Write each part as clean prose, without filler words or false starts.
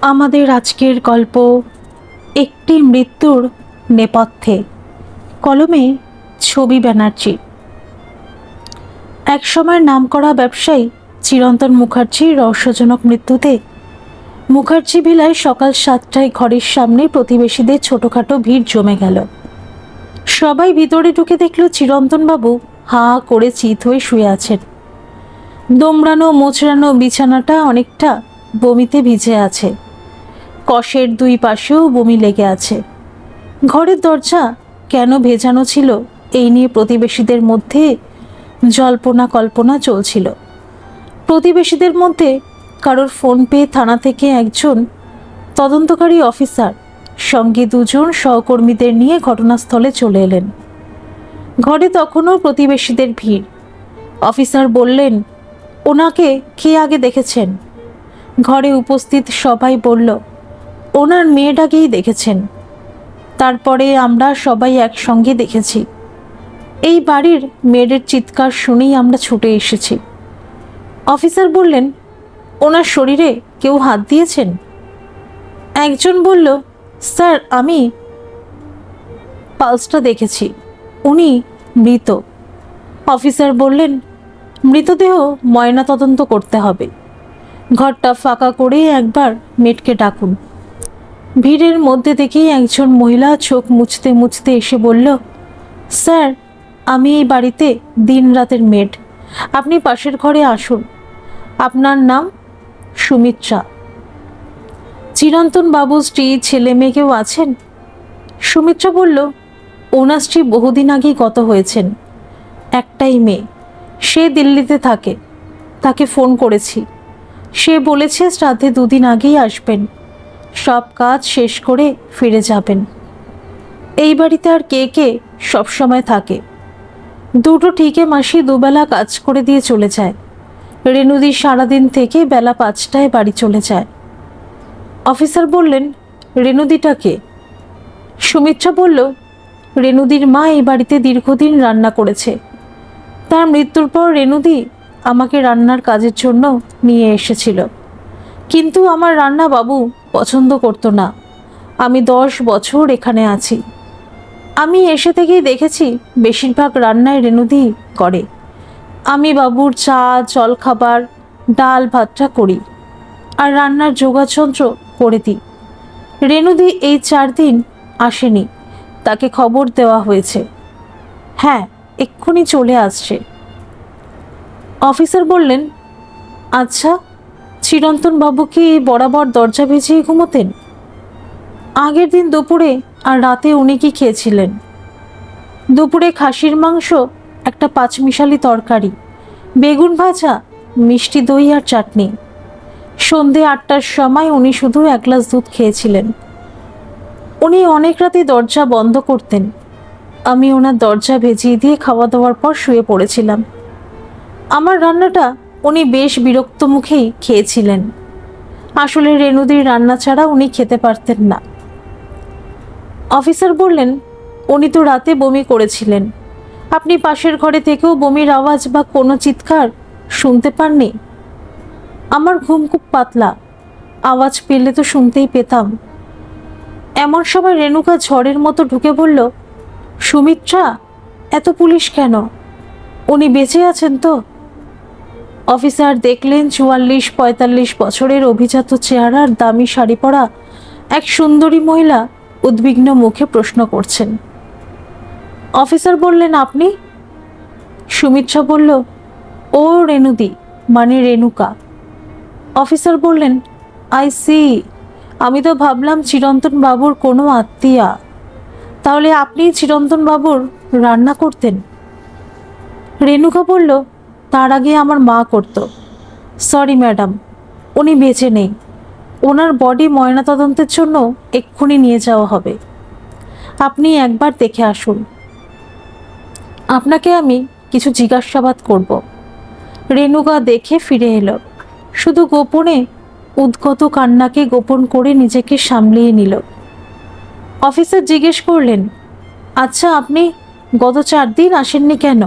আমাদের আজকের গল্প একটি মৃত্যুর নেপথ্যে। কলমে ছবি ব্যানার্জি। একসময় নামকরা ব্যবসায়ী চিরন্তন মুখার্জির রহস্যজনক মৃত্যুতে মুখার্জি ভিলায় সকাল 7টায় ঘরের সামনে প্রতিবেশীদের ছোটখাটো ভিড় জমে গেল। সবাই ভিতরে ঢুকে দেখল চিরন্তনবাবু হা করে চিত হয়ে শুয়ে আছেন। দোমড়ানো মোচড়ানো বিছানাটা অনেকটা বমিতে ভিজে আছে। কষের দুই পাশেও বমি লেগে আছে। ঘরের দরজা কেন ভেজানো ছিল এই নিয়ে প্রতিবেশীদের মধ্যে জল্পনা কল্পনা চলছিল। প্রতিবেশীদের মধ্যে কারোর ফোন পেয়ে থানা থেকে একজন তদন্তকারী অফিসার সঙ্গে দুজন সহকর্মীদের নিয়ে ঘটনাস্থলে চলে এলেন। ঘরে তখনও প্রতিবেশীদের ভিড়। অফিসার বললেন, ওনাকে কে আগে দেখেছেন? ঘরে উপস্থিত সবাই বলল, ওনার মেয়েটাকেই দেখেছেন। তারপরে আমরা সবাই একসঙ্গে দেখেছি। এই বাড়ির মেয়েদের চিৎকার শুনেই আমরা ছুটে এসেছি। অফিসার বললেন, ওনার শরীরে কেউ হাত দিয়েছেন? একজন বলল, স্যার আমি পালসটা দেখেছি, উনি মৃত। অফিসার বললেন, মৃতদেহ ময়নাতদন্ত করতে হবে। ঘরটা ফাঁকা করে একবার মেটকে ডাকুন। ভিড়ের মধ্যে থেকেই একজন মহিলা চোখ মুছতে মুছতে এসে বলল, স্যার আমি এই বাড়িতে দিন রাতের মেড, আপনি পাশের ঘরে আসুন। আপনার নাম? সুমিত্রা। চিরন্তন বাবুর স্ত্রী ছেলে মেয়ে কেউ আছেন? সুমিত্রা বলল, ওনার স্ত্রী বহুদিন আগেই গত হয়েছেন। একটাই মেয়ে, সে দিল্লিতে থাকে। তাকে ফোন করেছি, সে বলেছে শ্রাদ্ধে 2 দিন আগেই আসবেন, সব কাজ শেষ করে ফিরে যাবেন। এই বাড়িতে আর কে কে সবসময় থাকে? দুটো ঠিকে মাসি দুবেলা কাজ করে দিয়ে চলে যায়। রেনুদি সারাদিন থেকে বেলা 5টায় বাড়ি চলে যায়। অফিসার বললেন, রেনুদিটা কে? সুমিত্রা বলল, রেনুদির মা এই বাড়িতে দীর্ঘদিন রান্না করেছে। তার মৃত্যুর পর রেনুদি আমাকে রান্নার কাজের জন্য নিয়ে এসেছিল, কিন্তু আমার রান্না বাবু পছন্দ করতো না। আমি 10 বছর এখানে আছি। আমি এসে থেকেই দেখেছি বেশিরভাগ রান্নায় রেনুদি করে। আমি বাবুর চা জলখাবার ডাল ভাতটা করি আর রান্নার যোগাযন্ত্র করে দিই। রেনুদি এই 4 দিন আসেনি, তাকে খবর দেওয়া হয়েছে। হ্যাঁ, এক্ষুনি চলে আসছে। অফিসার বললেন, আচ্ছা চিরন্তন বাবু কি বরাবর দরজা ভেজিয়ে ঘুমোতেন? আগের দিন দুপুরে আর রাতে উনি কি খেয়েছিলেন? দুপুরে খাসির মাংস, একটা 5 মিশালি তরকারি, বেগুন ভাজা, মিষ্টি দই আর চাটনি। সন্ধে 8টার সময় উনি শুধু 1 গ্লাস দুধ খেয়েছিলেন। উনি অনেক রাতে দরজা বন্ধ করতেন। আমি ওনার দরজা ভেজিয়ে দিয়ে খাওয়া দাওয়ার পর শুয়ে পড়েছিলাম। আমার রান্নাটা উনি বেশ বিরক্ত মুখেই খেয়েছিলেন। আসলে রেনুদির রান্না ছাড়া উনি খেতে পারতেন না। অফিসার বললেন, উনি তো রাতে বমি করেছিলেন। আপনি পাশের ঘরে থেকেও বমির আওয়াজ বা কোনো চিৎকার শুনতে পাননি? আমার ঘুম খুব পাতলা, আওয়াজ পেলে তো শুনতেই পেতাম। এমন সময় রেণুকা ঝড়ের মতো ঢুকে বলল, সুমিত্রা এত পুলিশ কেন? উনি বেঁচে আছেন তো? অফিসার দেখলেন 44-45 বছরের অভিজাত চেহারার দামি শাড়ি পরা এক সুন্দরী মহিলা উদ্বিগ্ন মুখে প্রশ্ন করছেন। অফিসার বললেন, আপনি? সুমিত্রা বলল, ও রেনুদি, মানে রেণুকা। অফিসার বললেন, আই সি, আমি তো ভাবলাম চিরন্তন বাবুর কোনো আত্মীয়া। তাহলে আপনি চিরন্তন বাবুর রান্না করতেন? রেণুকা বলল, তার আগে আমার মা করত। সরি ম্যাডাম, উনি বেঁচে নেই। ওনার বডি ময়নাতদন্তের জন্য এক্ষুনি নিয়ে যাওয়া হবে। আপনি একবার দেখে আসুন। আপনাকে আমি কিছু জিজ্ঞাসাবাদ করব। রেণুকা দেখে ফিরে এলো, শুধু গোপনে উদ্গত কান্নাকে গোপন করে নিজেকে সামলিয়ে নিল। অফিসার জিজ্ঞেস করলেন, আচ্ছা আপনি গত 4 দিন আসেননি কেন?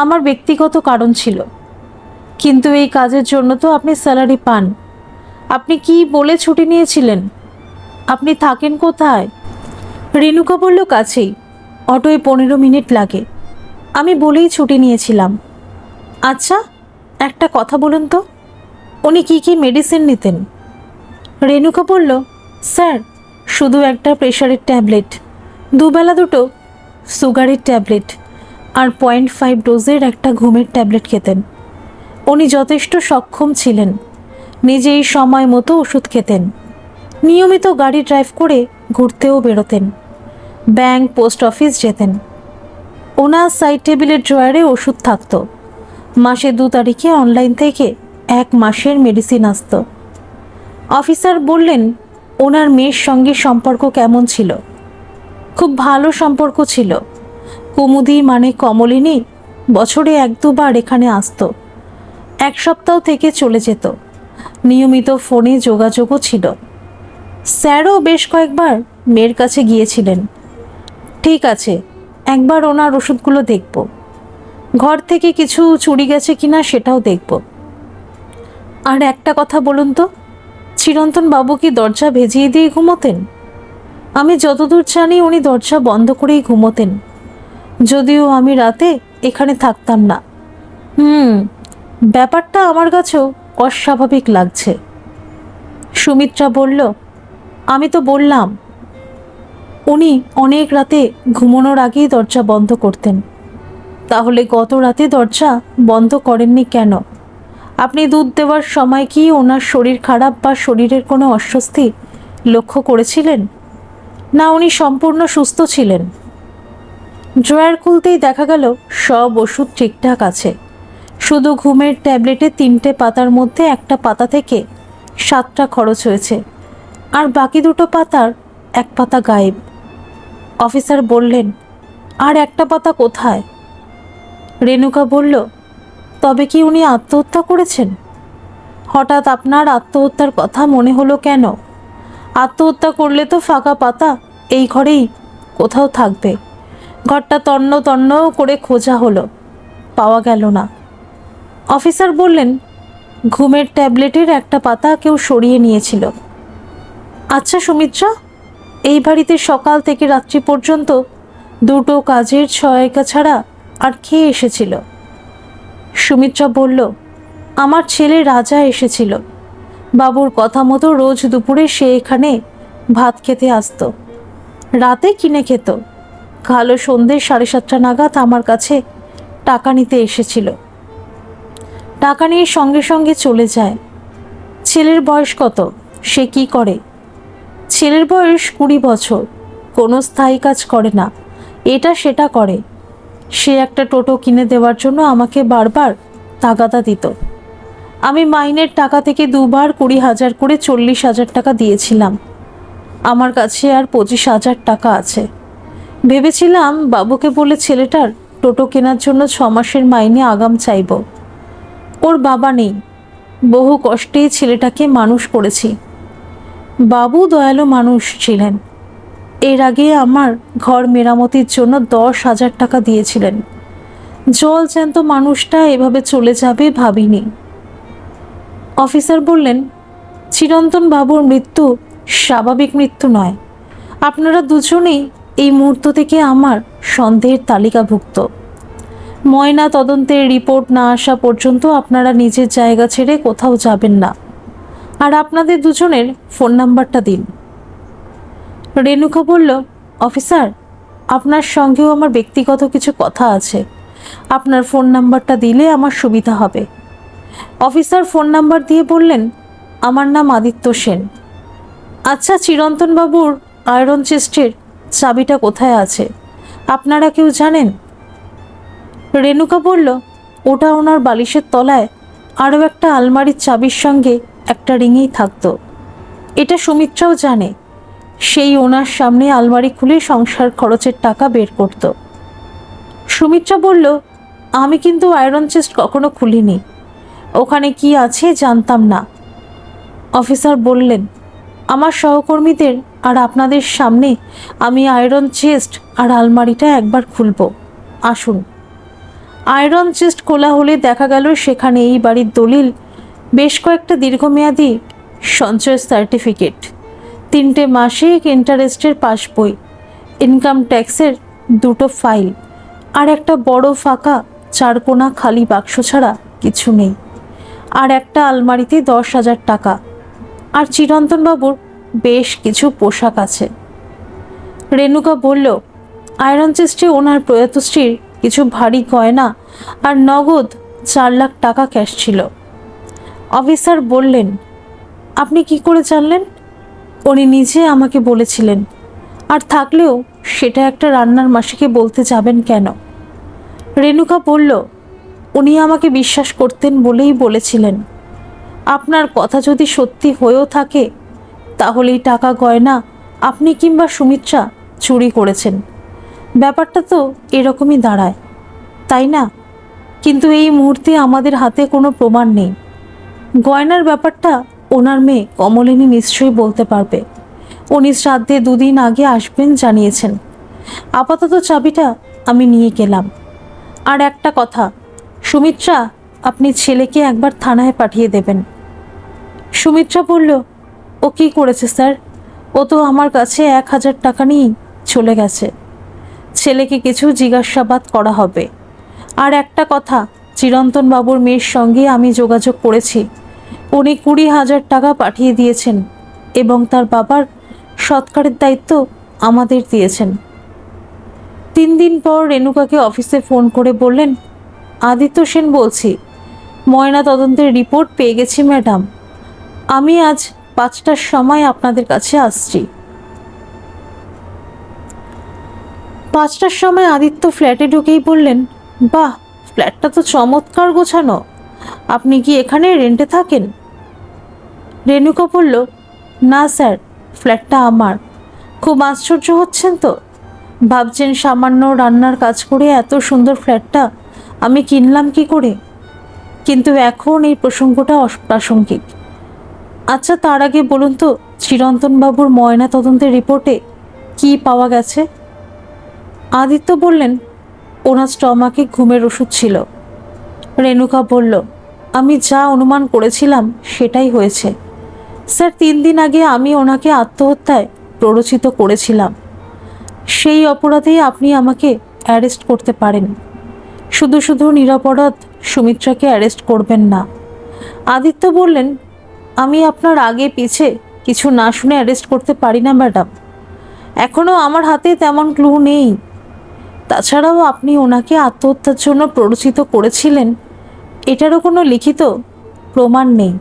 আমার ব্যক্তিগত কারণ ছিল, কিন্তু এই কাজের জন্য তো আপনি স্যালারি পান। আপনি কি বলে ছুটি নিয়েছিলেন? আপনি থাকেন কোথায়? রেণুকা বলল, কাছেই, অটোয় 15 মিনিট লাগে। আমি বলেই ছুটি নিয়েছিলাম। আচ্ছা, একটা কথা বলুন তো, উনি কি কি মেডিসিন নিতেন? রেণুকা বলল, স্যার, শুধু একটা প্রেশারের ট্যাবলেট, দুবেলা দুটো সুগারের ট্যাবলেট, আর 0.5 ডোজের একটা ঘুমের ট্যাবলেট খেতেন। উনি যথেষ্ট সক্ষম ছিলেন, নিজেই সময় মতো ওষুধ খেতেন, নিয়মিত গাড়ি ড্রাইভ করে ঘুরতেও বেরোতেন, ব্যাংক পোস্ট অফিস যেতেন। ওনার সাইড টেবিলের ড্রয়ারে ওষুধ থাকতো। মাসে 2 তারিখে অনলাইন থেকে 1 মাসের মেডিসিন আসতো। অফিসার বললেন, ওনার মেয়ের সঙ্গে সম্পর্ক কেমন ছিল? খুব ভালো সম্পর্ক ছিল। কুমুদি মানে কমলিনী বছরে 1-2 বার এখানে আসতো। 1 সপ্তাহ থেকে চলে যেত। নিয়মিত ফোনে যোগাযোগও ছিল। স্যারও বেশ কয়েকবার মেয়ের কাছে গিয়েছিলেন। ঠিক আছে, একবার ওনার ওষুধগুলো দেখব। ঘর থেকে কিছু চুরি গেছে কিনা সেটাও দেখব। আর একটা কথা বলুন তো, চিরন্তন বাবু কি দরজা ভেজিয়ে দিয়ে ঘুমোতেন? আমি যতদূর জানি উনি দরজা বন্ধ করেই ঘুমোতেন, যদিও আমি রাতে এখানে থাকতাম না। ব্যাপারটা আমার কাছেও অস্বাভাবিক লাগছে। সুমিত্রা বলল, আমি তো বললাম, উনি অনেক রাতে ঘুমানোর আগেই দরজা বন্ধ করতেন। তাহলে গত রাতে দরজা বন্ধ করেননি কেন? আপনি দুধ দেওয়ার সময় কি ওনার শরীর খারাপ বা শরীরের কোনো অস্বস্তি লক্ষ্য করেছিলেন? না, উনি সম্পূর্ণ সুস্থ ছিলেন? ড্রয়ার খুলতেই দেখা গেল সব ওষুধ ঠিকঠাক আছে। শুধু ঘুমের ট্যাবলেটে 3টে পাতার মধ্যে একটা পাতা থেকে 7টা খরচ হয়েছে, আর বাকি 2টো পাতার 1 পাতা গায়েব। অফিসার বললেন, আর একটা পাতা কোথায়? রেণুকা বলল, তবে কি উনি আত্মহত্যা করেছেন? হঠাৎ আপনার আত্মহত্যার কথা মনে হলো কেন? আত্মহত্যা করলে তো ফাঁকা পাতা এই ঘরেই কোথাও থাকবে। ঘরটা তন্ন তন্ন করে খোঁজা হলো, পাওয়া গেল না। অফিসার বললেন, ঘুমের ট্যাবলেটের একটা পাতা কেউ সরিয়ে নিয়েছিল। আচ্ছা সুমিত্রা, এই বাড়িতে সকাল থেকে রাত্রি পর্যন্ত 2টো কাজের সহায়িকা ছাড়া আর কে এসেছিল? সুমিত্রা বলল, আমার ছেলে রাজা এসেছিল। বাবুর কথা মতো রোজ দুপুরে সে এখানে ভাত খেতে আসতো। রাতে কিনে খেত। কালো সন্ধ্যে 7:30 নাগাদ আমার কাছে টাকা নিতে এসেছিল। টাকা নিয়ে সঙ্গে সঙ্গে চলে যায়। ছেলের বয়স কত? সে কি করে? ছেলের বয়স 20 বছর। কোনো স্থায়ী কাজ করে না, এটা সেটা করে। সে একটা টোটো কিনে দেওয়ার জন্য আমাকে বারবার তাগাদা দিত। আমি মাইনের টাকা থেকে 2 বার 20,000 করে 40,000 টাকা দিয়েছিলাম। আমার কাছে আর 25,000 টাকা আছে। ভেবেছিলাম বাবুকে বলে ছেলেটার টোটো কেনার জন্য 6 মাসের মাইনে আগাম চাইব। ওর বাবা নেই, বহু কষ্টেই ছেলেটাকে মানুষ করেছি। বাবু দয়ালু মানুষ ছিলেন। এর আগে আমার ঘর মেরামতির জন্য 10,000 টাকা দিয়েছিলেন। জল জ্যান্ত মানুষটা এভাবে চলে যাবে ভাবিনি। অফিসার বললেন, চিরন্তন বাবুর মৃত্যু স্বাভাবিক মৃত্যু নয়। আপনারা দুজনেই এই মুহূর্ত থেকে আমার সন্দেহের তালিকাভুক্ত। ময়না তদন্তের রিপোর্ট না আসা পর্যন্ত আপনারা নিজের জায়গা ছেড়ে কোথাও যাবেন না। আর আপনাদের দুজনের ফোন নাম্বারটা দিন। রেণুকা বলল, অফিসার, আপনার সঙ্গেও আমার ব্যক্তিগত কিছু কথা আছে। আপনার ফোন নাম্বারটা দিলে আমার সুবিধা হবে। অফিসার ফোন নাম্বার দিয়ে বললেন, আমার নাম আদিত্য সেন। আচ্ছা, চিরন্তন বাবুর আয়রন চেস্টের চাবিটা কোথায় আছে আপনারা কেউ জানেন? রেণুকা বলল, ওটা ওনার বালিশের তলায় আরও একটা আলমারির চাবির সঙ্গে একটা রিংয়েই থাকতো। এটা সুমিত্রাও জানে। সেই ওনার সামনে আলমারি খুলে সংসার খরচের টাকা বের করত। সুমিত্রা বলল, আমি কিন্তু আয়রন চেস্ট কখনো খুলিনি। ওখানে কি আছে জানতাম না। অফিসার বললেন, আমার সহকর্মীদের আর আপনাদের সামনে আমি আয়রন চেস্ট আর আলমারিটা একবার খুলব। আসুন। আয়রন চেস্ট খোলা হলে দেখা গেল সেখানে এই বাড়ির দলিল, বেশ কয়েকটা দীর্ঘমেয়াদী সঞ্চয়ের সার্টিফিকেট, 3টে মাসিক ইন্টারেস্টের পাসবই, ইনকাম ট্যাক্সের 2টো ফাইল, আর একটা বড় ফাঁকা 4 কোণা খালি বাক্স ছাড়া কিছু নেই। আর একটা আলমারিতে 10,000 টাকা, আর চিরন্তনবাবুর বেশ কিছু পোশাক আছে। রেণুকা বলল, আয়রন চেস্টে ওনার প্রয়াত স্ত্রীর কিছু ভারী গয়না আর নগদ 4 লাখ টাকা ক্যাশ ছিল। অফিসার বললেন, আপনি কি করে জানলেন? উনি নিজে আমাকে বলেছিলেন। আর থাকলেও সেটা একটা রান্নার মাসিকে বলতে যাবেন কেন? রেণুকা বলল, উনি আমাকে বিশ্বাস করতেন বলেই বলেছিলেন। আপনার কথা যদি সত্যি হয়েও থাকে, তাহলে এই টাকা গয়না আপনি কিংবা সুমিত্রা চুরি করেছেন। ব্যাপারটা তো এরকমই দাঁড়ায়, তাই না? কিন্তু এই মুহূর্তে আমাদের হাতে কোনো প্রমাণ নেই। গয়নার ব্যাপারটা ওনার মেয়ে কমলিনী নিশ্চয়ই বলতে পারবে। উনি শ্রাদ্ধে 2 দিন আগে আসবেন জানিয়েছেন। আপাতত চাবিটা আমি নিয়ে গেলাম। আর একটা কথা, সুমিত্রা, আপনি ছেলেকে একবার থানায় পাঠিয়ে দেবেন। সুমিত্রা বলল, ও কি করেছে স্যার? ও তো আমার কাছে 1,000 টাকা নিয়েই চলে গেছে। ছেলেকে কিছু জিজ্ঞাসাবাদ করা হবে। আর একটা কথা, চিরন্তন বাবুর মেয়ের সঙ্গে আমি যোগাযোগ করেছি। উনি 20,000 টাকা পাঠিয়ে দিয়েছেন এবং তার বাবার সৎকারের দায়িত্ব আমাদের দিয়েছেন। 3 দিন পর রেণুকাকে অফিসে ফোন করে বললেন, আদিত্য সেন বলছি, ময়না তদন্তের রিপোর্ট পেয়ে গেছি ম্যাডাম। আমি আজ 5টার সময় আপনাদের কাছে আসছি। 5টার সময় আদিত্য ফ্ল্যাটে ঢুকেই বললেন, বাহ, ফ্ল্যাটটা তো চমৎকার গোছানো। আপনি কি এখানে রেন্টে থাকেন? রেণুকা বলল, না স্যার, ফ্ল্যাটটা আমার। খুব আশ্চর্য হচ্ছেন তো? ভাবছেন সামান্য রান্নার কাজ করে এত সুন্দর ফ্ল্যাটটা আমি কিনলাম কি করে? কিন্তু এখন এই প্রসঙ্গটা অপ্রাসঙ্গিক। আচ্ছা, তার আগে বলুন তো, চিরন্তনবাবুর ময়না তদন্তের রিপোর্টে কি পাওয়া গেছে? আদিত্য বললেন, ওনার স্টমাকে ঘুমের ওষুধ ছিল। রেণুকা বলল, আমি যা অনুমান করেছিলাম সেটাই হয়েছে স্যার। 3 দিন আগে আমি ওনাকে আত্মহত্যায় প্ররোচিত করেছিলাম। সেই অপরাধেই আপনি আমাকে অ্যারেস্ট করতে পারেন। শুধু শুধু নিরপরাধ সুমিত্রাকে অ্যারেস্ট করবেন না। আদিত্য বললেন, আমি আপনার আগে পিছে কিছু না শুনে অ্যারেস্ট করতে পারি না ম্যাডাম। এখনও আমার হাতে তেমন ক্লু নেই। তাছাড়াও আপনি ওনাকে আত্মহত্যার জন্য প্ররোচিত করেছিলেন, এটারও কোনো লিখিত প্রমাণ নেই।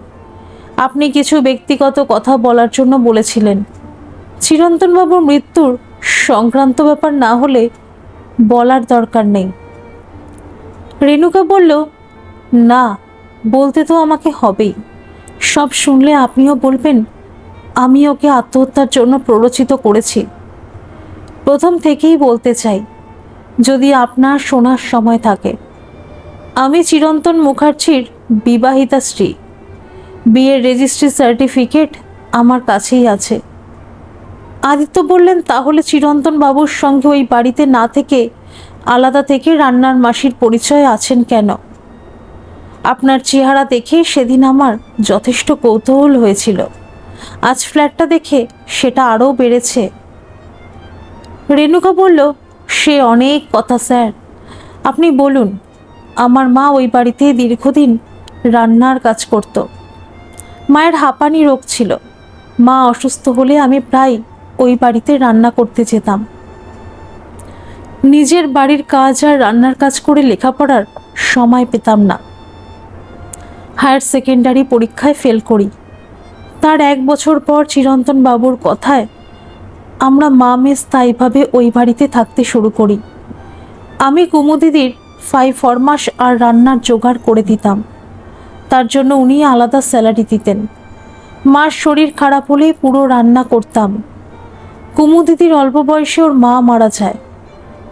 আপনি কিছু ব্যক্তিগত কথা বলার জন্য বলেছিলেন। চিরন্তনবাবুর মৃত্যুর সংক্রান্ত ব্যাপার না হলে বলার দরকার নেই। রেণুকা বলল, না, বলতে তো আমাকে হবেই। সব শুনলে আপনিও বলবেন আমি ওকে আত্মহত্যার জন্য প্ররোচিত করেছি। প্রথম থেকেই বলতে চাই, যদি আপনার শোনার সময় থাকে, আমি চিরন্তন মুখার্জির বিবাহিতা স্ত্রী। বিয়ের রেজিস্ট্রি সার্টিফিকেট আমার কাছেই আছে। আদিত্য বললেন, তাহলে চিরন্তন বাবুর সঙ্গে ওই বাড়িতে না থেকে আলাদা থেকে রান্নার মাসির পরিচয় আছেন কেন? আপনার চেহারা দেখে সেদিন আমার যথেষ্ট কৌতূহল হয়েছিল। আজ ফ্ল্যাটটা দেখে সেটা আরও বেড়েছে। রেণুকা বলল, সে অনেক কথা স্যার। আপনি বলুন। আমার মা ওই বাড়িতে দীর্ঘদিন রান্নার কাজ করত। মায়ের হাঁপানি রোগ ছিল। মা অসুস্থ হলে আমি প্রায় ওই বাড়িতে রান্না করতে যেতাম। নিজের বাড়ির কাজ আর রান্নার কাজ করে লেখাপড়ার সময় পেতাম না। হায়ার সেকেন্ডারি পরীক্ষায় ফেল করি। তার 1 বছর পর চিরন্তন বাবুর কথায় আমরা মা মেয়ে স্থায়ীভাবে ওই বাড়িতে থাকতে শুরু করি। আমি কুমুদিদির ফরমাস আর রান্নার জোগাড় করে দিতাম। তার জন্য উনি আলাদা স্যালারি দিতেন। মার শরীর খারাপ হলে পুরো রান্না করতাম। কুমুদিদির অল্প বয়সে ওর মা মারা যায়।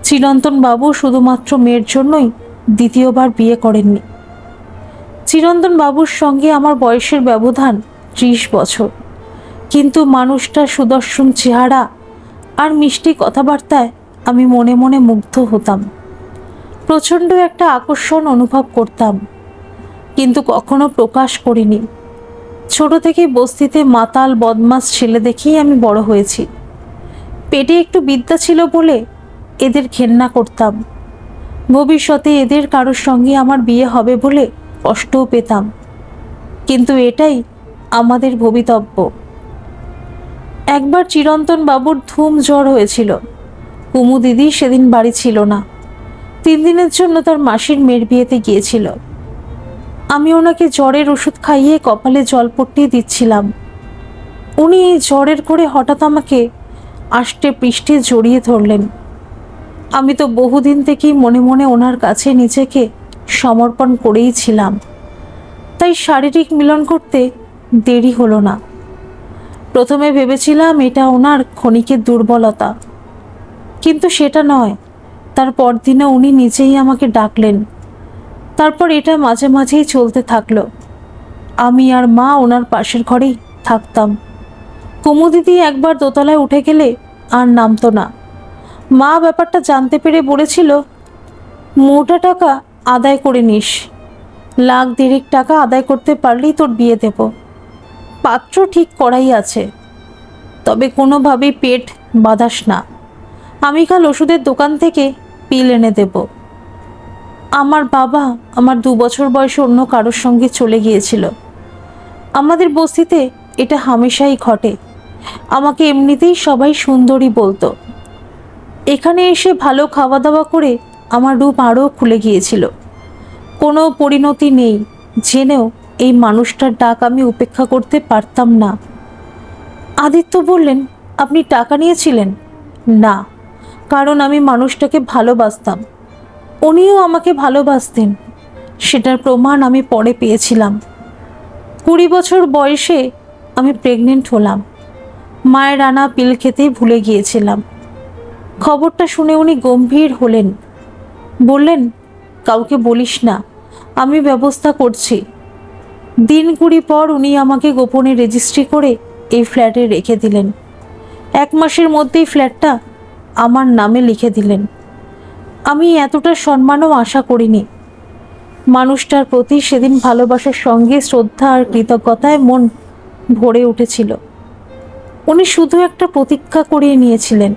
চিরন্তন বাবু শুধুমাত্র মেয়ের জন্যই দ্বিতীয়বার বিয়ে করেননি। চিরন্তন বাবুর সঙ্গে আমার বয়সের ব্যবধান 30 বছর, কিন্তু মানুষটা সুদর্শন চেহারা আর মিষ্টি কথাবার্তায় আমি মনে মনে মুগ্ধ হতাম। প্রচণ্ড একটা আকর্ষণ অনুভব করতাম, কিন্তু কখনো প্রকাশ করিনি। ছোট থেকে বস্তিতে মাতাল বদমাস ছেলে দেখেই আমি বড় হয়েছি। পেটে একটু বিদ্যা ছিল বলে এদের ঘেন্না করতাম। ভবিষ্যতে এদের কারোর সঙ্গে আমার বিয়ে হবে বলে কষ্টও পেতাম, কিন্তু এটাই আমাদের ভবিতব্য। একবার চিরন্তন বাবুর ধুম জ্বর হয়েছিল। কুমু দিদি সেদিন বাড়ি ছিল না, 3 দিনের জন্য তার মাসির মেয়ের বিয়েতে গিয়েছিল। আমি ওনাকে জ্বরের ওষুধ খাইয়ে কপালে জল পট্টি দিচ্ছিলাম। উনি জ্বরের করে হঠাৎ আমাকে আষ্টে পৃষ্ঠে জড়িয়ে ধরলেন। আমি তো বহুদিন থেকেই মনে মনে ওনার কাছে নিজেকে সমর্পণ করেই ছিলাম, তাই শারীরিক মিলন করতে দেরি হলো না। প্রথমে ভেবেছিলাম এটা ওনার ক্ষণিকের দুর্বলতা, কিন্তু সেটা নয়। তার পরদিনে উনি নিজেই আমাকে ডাকলেন। তারপর এটা মাঝে মাঝেই চলতে থাকলো। আমি আর মা ওনার পাশের ঘরেই থাকতাম। কুমু দিদি একবার দোতলায় উঠে গেলে আর নামতো না। মা ব্যাপারটা জানতে পেরে বলেছিল, মোটা টাকা আদায় করে নিস, 1,00,000 টাকা আদায় করতে পারলেই তোর বিয়ে দেব। পাত্র ঠিক করাই আছে, তবে কোনোভাবেই পেট বাঁধাস না। আমি কাল ওষুধের দোকান থেকে পিল এনে দেব। আমার বাবা আমার 2 বছর বয়সে অন্য কারোর সঙ্গে চলে গিয়েছিল। আমাদের বস্তিতে এটা হামেশাই ঘটে। আমাকে এমনিতেই সবাই সুন্দরী বলতো। এখানে এসে ভালো খাওয়া দাওয়া করে আমার রূপ আরও খুলে গিয়েছিল। কোনো পরিণতি নেই জেনেও এই মানুষটার ডাক আমি উপেক্ষা করতে পারতাম না। আদিত্য বললেন, আপনি টাকা নিয়েছিলেন? না, কারণ আমি মানুষটাকে ভালোবাসতাম। উনিও আমাকে ভালোবাসতেন, সেটার প্রমাণ আমি পরে পেয়েছিলাম। 20 বছর বয়সে আমি প্রেগনেন্ট হলাম। মায়ের আনা পিল খেতেই ভুলে গিয়েছিলাম। খবরটা শুনে উনি গম্ভীর হলেন। বললেন, কাউকে বলিস না, আমি ব্যবস্থা করছি। দিন 20 পর উনি আমাকে গোপনে রেজিস্ট্রি করে এই ফ্ল্যাটে রেখে দিলেন। 1 মাসের মধ্যেই ফ্ল্যাটটা আমার নামে লিখে দিলেন। আমি এতটা সম্মানও আশা করিনি। মানুষটার প্রতি সেদিন ভালোবাসার সঙ্গে শ্রদ্ধা আর কৃতজ্ঞতায় মন ভরে উঠেছিল। উনি শুধু একটা প্রতীক্ষা করিয়ে নিয়েছিলেন।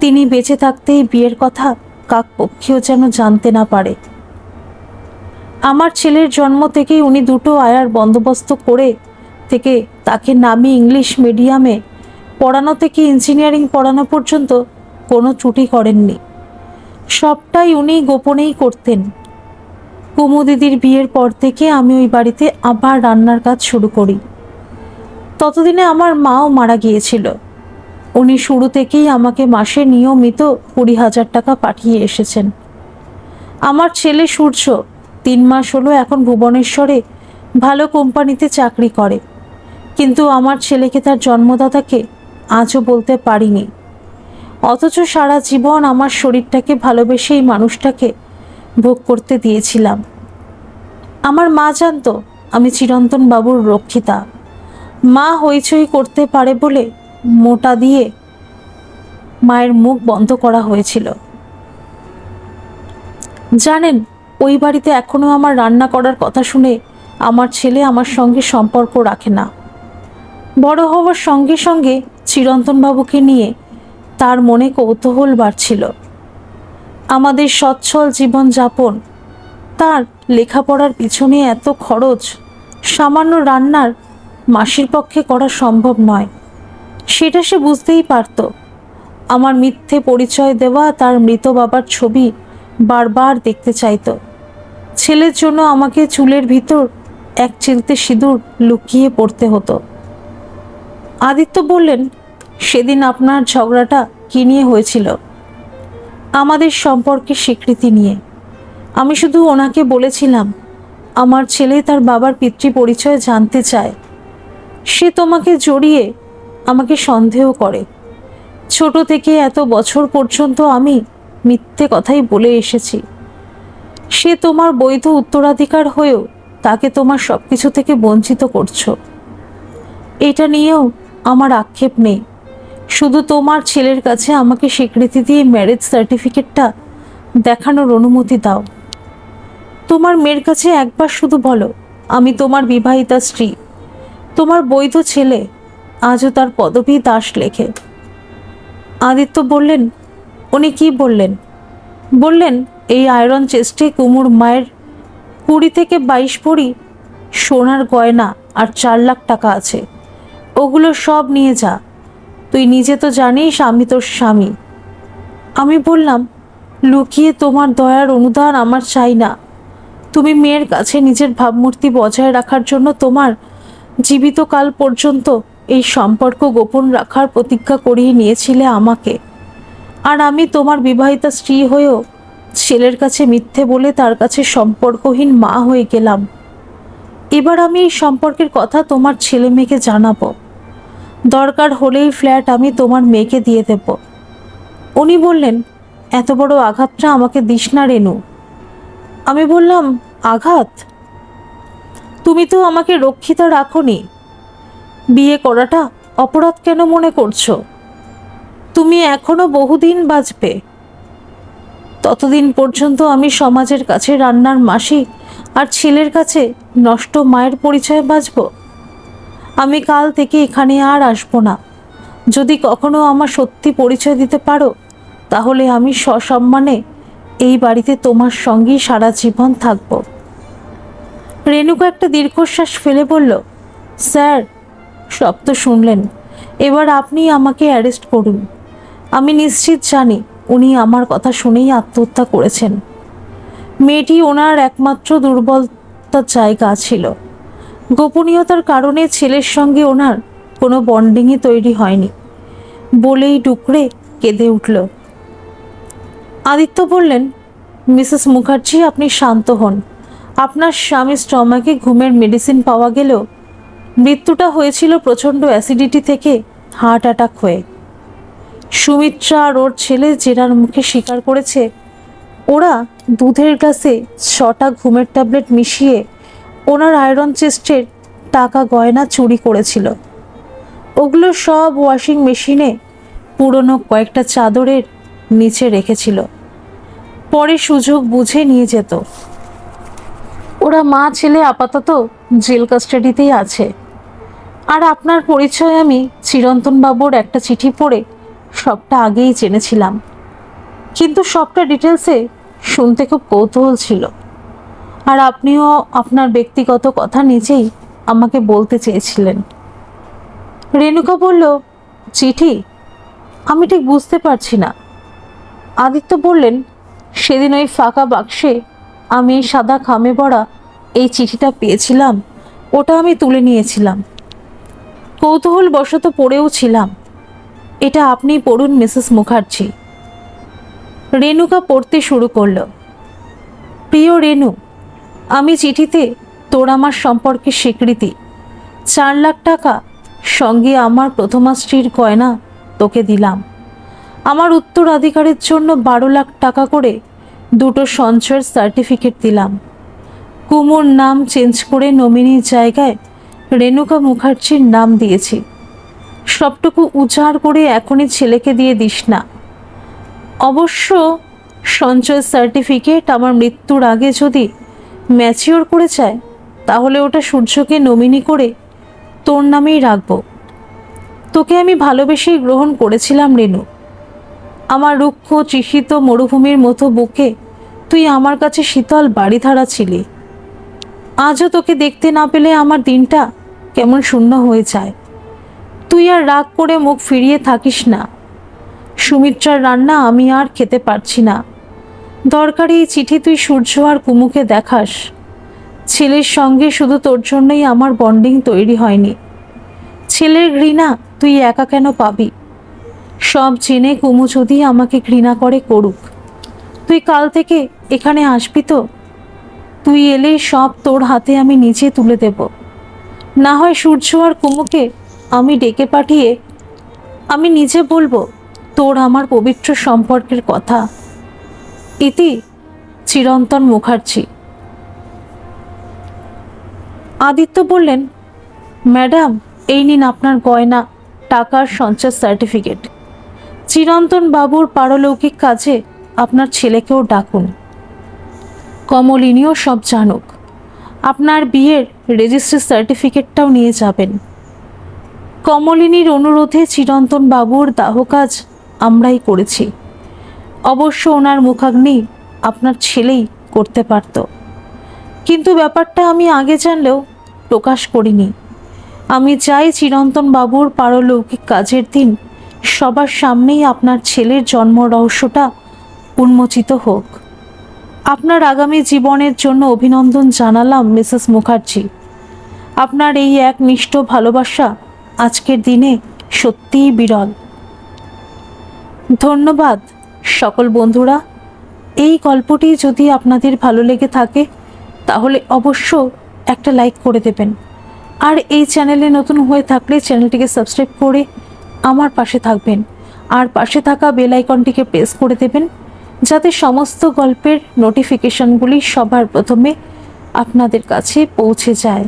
তিনি বেঁচে থাকতেই বিয়ের কথা কাক পক্ষীও যেন জানতে না পারে। আমার ছেলের জন্ম থেকেই উনি 2টো আয়ার বন্দোবস্ত করে থেকে তাকে নামি ইংলিশ মিডিয়ামে পড়ানো থেকে ইঞ্জিনিয়ারিং পড়ানো পর্যন্ত কোনো ত্রুটি করেননি। সবটাই উনি গোপনেই করতেন। কুমু দিদির বিয়ের পর থেকে আমি ওই বাড়িতে আবার রান্নার কাজ শুরু করি। ততদিনে আমার মাও মারা গিয়েছিল। উনি শুরু থেকেই আমাকে মাসে নিয়মিত 20,000 টাকা পাঠিয়ে এসেছেন। আমার ছেলে সূর্য 3 মাস হলো এখন ভুবনেশ্বরে ভালো কোম্পানিতে চাকরি করে, কিন্তু আমার ছেলেকে তার জন্মদাতাকে আজও বলতে পারিনি। অথচ সারা জীবন আমার শরীরটাকে ভালোবেসে এই মানুষটাকে ভোগ করতে দিয়েছিলাম। আমার মা জানতো আমি চিরন্তন বাবুর রক্ষিতা। মা হইচই করতে পারে বলে মোটা দিয়ে মায়ের মুখ বন্ধ করা হয়েছিল। জানেন, ওই বাড়িতে এখনো আমার রান্না করার কথা শুনে আমার ছেলে আমার সঙ্গে সম্পর্ক রাখে না। বড় হওয়ার সঙ্গে সঙ্গে চিরন্তন বাবুকে নিয়ে তার মনে কৌতূহল বাড়ছিল। আমাদের সচ্ছল জীবনযাপন, তার লেখাপড়ার পিছনে এত খরচ, সামান্য রান্নার মাসির পক্ষে করা সম্ভব নয়, সেটা সে বুঝতেই পারত। আমার মিথ্যে পরিচয় দেওয়া তার মৃত বাবার ছবি বারবার দেখতে চাইতো। ছেলের জন্য আমাকে চুলের ভিতর 1 চিলতে সিঁদুর লুকিয়ে পড়তে হতো। আদিত্য বললেন, সেদিন আপনার ঝগড়াটা কী নিয়ে হয়েছিল? আমাদের সম্পর্কের স্বীকৃতি নিয়ে। আমি শুধু ওনাকে বলেছিলাম, আমার ছেলে তার বাবার পিতৃ পরিচয় জানতে চায়। সে তোমাকে জড়িয়ে আমাকে সন্দেহ করে। ছোট থেকে এত বছর পর্যন্ত আমি মিথ্যে কথাই বলে এসেছি। সে তোমার বৈধ উত্তরাধিকার হয়েও তাকে তোমার সব কিছু থেকে বঞ্চিত করছো। এটা নিয়েও আমার আক্ষেপ নেই, শুধু তোমার ছেলের কাছে আমাকে স্বীকৃতি দিয়ে ম্যারেজ সার্টিফিকেটটা দেখানোর অনুমতি দাও। তোমার মেয়ের কাছে একবার শুধু বলো, আমি তোমার বিবাহিতা স্ত্রী। তোমার বৈধ ছেলে আজও তার পদবী দাস লেখে। আদিত্য বললেন, উনি কি বললেন? বললেন, এই আয়রন চেস্টে কুমুর মায়ের 20 থেকে 22 ভরি সোনার গয়না আর 4 লাখ টাকা আছে। ওগুলো সব নিয়ে যা। তুই নিজে তো জানিস আমি তোর স্বামী। আমি বললাম, লুকিয়ে তোমার দয়ার অনুদান আমার চাই না। তুমি মেয়ের কাছে নিজের ভাবমূর্তি বজায় রাখার জন্য তোমার জীবিতকাল পর্যন্ত এই সম্পর্ক গোপন রাখার প্রতিজ্ঞা করিয়ে নিয়েছিলে আমাকে। আর আমি তোমার বিবাহিতা স্ত্রী হয়েও ছেলের কাছে মিথ্যে বলে তার কাছে সম্পর্কহীন মা হয়ে গেলাম। এবার আমি এই সম্পর্কের কথা তোমার ছেলে মেয়েকে জানাবো। দরকার হলেই ফ্ল্যাট আমি তোমার মেয়েকে দিয়ে দেব। উনি বললেন, এত বড় আঘাতটা আমাকে দিস না রেনু। আমি বললাম, আঘাত? তুমি তো আমাকে রক্ষিতা রাখোনি। বিয়ে করাটা অপরাধ কেন মনে করছো? তুমি এখনো বহুদিন বাঁচবে। ততদিন পর্যন্ত আমি সমাজের কাছে রান্নার মাসি আর ছেলের কাছে নষ্ট মায়ের পরিচয়ে বাঁচব। আমি কাল থেকে এখানে আর আসবো না। যদি কখনো আমার সত্যি পরিচয় দিতে পারো, তাহলে আমি সসম্মানে এই বাড়িতে তোমার সঙ্গেই সারা জীবন থাকব। রেনুকা একটা দীর্ঘশ্বাস ফেলে বলল, স্যার, সব তো শুনলেন। এবার আপনি আমাকে অ্যারেস্ট করুন। আমি নিশ্চিত জানি উনি আমার কথা শুনেই আত্মহত্যা করেছেন। মেয়েটি ওনার একমাত্র দুর্বলতার জায়গা ছিল। গোপনীয়তার কারণে ছেলের সঙ্গে ওনার কোনো বন্ডিংই তৈরি হয়নি বলেই ডুকরে কেঁদে উঠল। আদিত্য বললেন, মিসেস মুখার্জি, আপনি শান্ত হন। আপনার স্বামীর স্টমাকে ঘুমের মেডিসিন পাওয়া গেলেও মৃত্যুটা হয়েছিল প্রচণ্ড অ্যাসিডিটি থেকে হার্ট অ্যাটাক হয়ে। সুমিত্রা আর ওর ছেলে জেরার মুখে স্বীকার করেছে ওরা দুধের গ্লাসে 6টা ঘুমের ট্যাবলেট মিশিয়ে ওনার আয়রন চেস্টের টাকা গয়না চুরি করেছিল। ওগুলো সব ওয়াশিং মেশিনে পুরনো কয়েকটা চাদরের নিচে রেখেছিল। পরে সুযোগ বুঝে নিয়ে যেত। ওরা মা ছেলে আপাতত জেল কাস্টাডিতেই আছে। আর আপনার পরিচয় আমি চিরন্তন বাবুর একটা চিঠি পড়ে সবটা আগেই জেনেছিলাম, কিন্তু সবটা ডিটেলসে শুনতে খুব কৌতূহল ছিল। আর আপনিও আপনার ব্যক্তিগত কথা নিজেই আমাকে বলতে চেয়েছিলেন। রেনুকা বলল, চিঠি? আমি ঠিক বুঝতে পারছি না। আদিত্য বললেন, সেদিন ওই ফাঁকা বাক্সে আমি এই সাদা খামে ভরা এই চিঠিটা পেয়েছিলাম, ওটা আমি তুলে নিয়েছিলাম। কৌতূহল বশত পড়েও ছিলাম। এটা আপনি পড়ুন মিসেস মুখার্জি। রেনুকা পড়তে শুরু করল। প্রিয় রেনু, আমি চিঠিতে তোর আমার সম্পর্কে স্বীকৃতি, 4 লাখ টাকা সঙ্গে আমার প্রথমা স্ত্রীর গয়না তোকে দিলাম। আমার উত্তরাধিকারের জন্য 12 লাখ টাকা করে 2টো সঞ্চয়ের সার্টিফিকেট দিলাম। কুমুর নাম চেঞ্জ করে নমিনির জায়গায় রেনুকা মুখার্জির নাম দিয়েছি। সবটুকু উজাড় করে এখনই ছেলেকে দিয়ে দিস না। অবশ্য সঞ্চয় সার্টিফিকেট আমার মৃত্যুর আগে যদি ম্যাচিওর করে চায়, তাহলে ওটা সূর্যকে নমিনি করে তোর নামেই রাখব। তোকে আমি ভালোবেসেই গ্রহণ করেছিলাম রেনু। আমার রুক্ষ তৃষিত মরুভূমির মতো বুকে তুই আমার কাছে শীতল বাড়িধারা ছিলি। আজও তোকে দেখতে না পেলে আমার দিনটা কেমন শূন্য হয়ে যায়। তুই আর রাগ করে মুখ ফিরিয়ে থাকিস না। সুমিত্রার রান্না আমি আর খেতে পারছি না। দরকারি এই চিঠি তুই সূর্য আর কুমুকে দেখাস। ছেলের সঙ্গে শুধু তোর জন্যই আমার বন্ডিং তৈরি হয়নি। ছেলের ঘৃণা তুই একা কেন পাবি? সব জেনে কুমু যদি আমাকে ঘৃণা করে করুক। তুই কাল থেকে এখানে আসবি তো? তুই এলে সব তোর হাতে আমি নিজে তুলে দেব। না হয় সূর্য আর কুমুকে আমি ডেকে পাঠিয়ে আমি নিজে বলবো তোর আমার পবিত্র সম্পর্কের কথা। ইতি চিরন্তন মুখার্জি। আদিত্য বললেন, ম্যাডাম, এই নিন আপনার গয়না, টাকার সঞ্চয় সার্টিফিকেট। চিরন্তন বাবুর পারলৌকিক কাজে আপনার ছেলেকেও ডাকুন। কমলিনীও সব জানুক। আপনার বিয়ের রেজিস্ট্রি সার্টিফিকেটটাও নিয়ে যাবেন। কমলিনীর অনুরোধে চিরন্তন বাবুর দাহ কাজ আমরাই করেছি। অবশ্য ওনার মুখাগ্নি আপনার ছেলেই করতে পারত, কিন্তু ব্যাপারটা আমি আগে জানলেও প্রকাশ করিনি। আমি চাই চিরন্তন বাবুর পারলৌকিক কাজের দিন সবার সামনেই আপনার ছেলের জন্ম রহস্যটা উন্মোচিত হোক। আপনার আগামী জীবনের জন্য অভিনন্দন জানালাম মিসেস মুখার্জি। আপনার এই একনিষ্ঠ ভালোবাসা আজকের দিনে সত্যিই বিরল। ধন্যবাদ সকল বন্ধুরা। এই গল্পটি যদি আপনাদের ভালো লেগে থাকে তাহলে অবশ্য একটা লাইক করে দেবেন, আর এই চ্যানেলে নতুন হয়ে থাকলে চ্যানেলটিকে সাবস্ক্রাইব করে আমার পাশে থাকবেন, আর পাশে থাকা বেল আইকনটিকে প্রেস করে দেবেন যাতে সমস্ত গল্পের নোটিফিকেশনগুলি সবার প্রথমে আপনাদের কাছে পৌঁছে যায়।